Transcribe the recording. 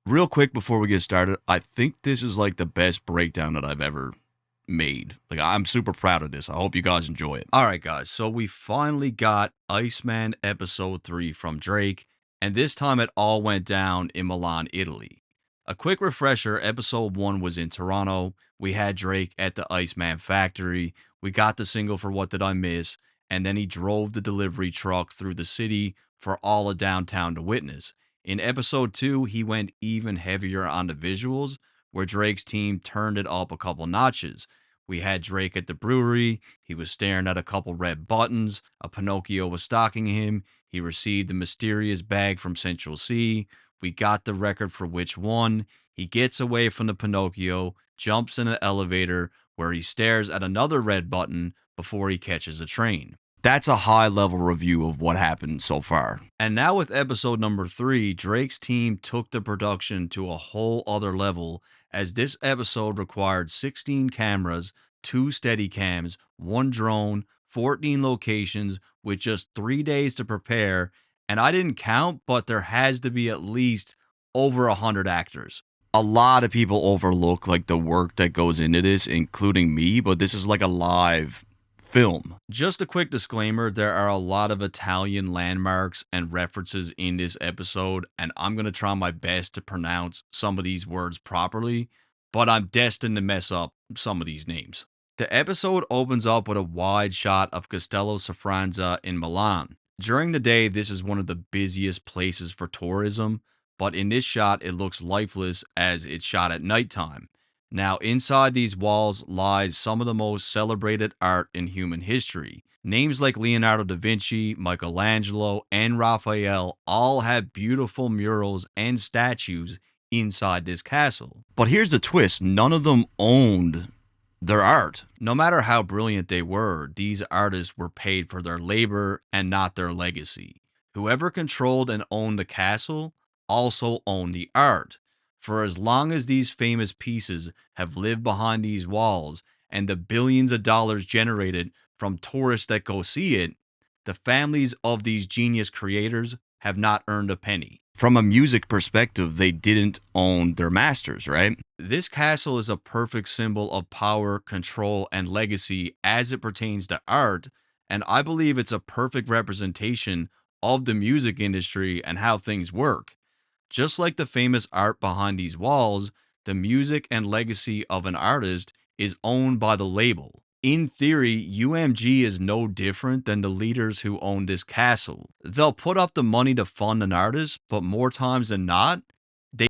Real quick before we get started, I think this is like the best breakdown that I've ever made. Like, I'm super proud of this. I hope you guys enjoy it. All right, guys. So we finally got Iceman episode 3 from Drake, and this time it all went down in Milan, Italy. A quick refresher, episode 1 was in Toronto. We had Drake at the Iceman factory. We got the single for What Did I Miss, and then he drove the delivery truck through the city for all of downtown to witness. In episode 2, he went even heavier on the visuals, where Drake's team turned it up a couple notches. We had Drake at the brewery. He was staring at a couple red buttons. A Pinocchio was stalking him. He received a mysterious bag from Central C. We got the record for which one. He gets away from the Pinocchio, jumps in an elevator where he stares at another red button before he catches a train. That's a high level review of what happened so far. And now with episode number 3, Drake's team took the production to a whole other level, as this episode required 16 cameras, 2 Steadicams, 1 drone, 14 locations with just 3 days to prepare. And I didn't count, but there has to be at least over 100 actors. A lot of people overlook like the work that goes into this, including me, but this is like a live film. Just a quick disclaimer, there are a lot of Italian landmarks and references in this episode, and I'm going to try my best to pronounce some of these words properly, but I'm destined to mess up some of these names. The episode opens up with a wide shot of Castello Safranza in Milan. During the day, this is one of the busiest places for tourism, but in this shot, it looks lifeless as it's shot at nighttime. Now, inside these walls lies some of the most celebrated art in human history. Names like Leonardo da Vinci, Michelangelo, and Raphael all have beautiful murals and statues inside this castle. But here's the twist, none of them owned their art. No matter how brilliant they were, these artists were paid for their labor and not their legacy. Whoever controlled and owned the castle also owned the art. For as long as these famous pieces have lived behind these walls and the billions of dollars generated from tourists that go see it, the families of these genius creators have not earned a penny. From a music perspective, they didn't own their masters, right? This castle is a perfect symbol of power, control, and legacy as it pertains to art, and I believe it's a perfect representation of the music industry and how things work. Just like the famous art behind these walls, the music and legacy of an artist is owned by the label. In theory, UMG is no different than the leaders who own this castle. They'll put up the money to fund an artist, but more times than not,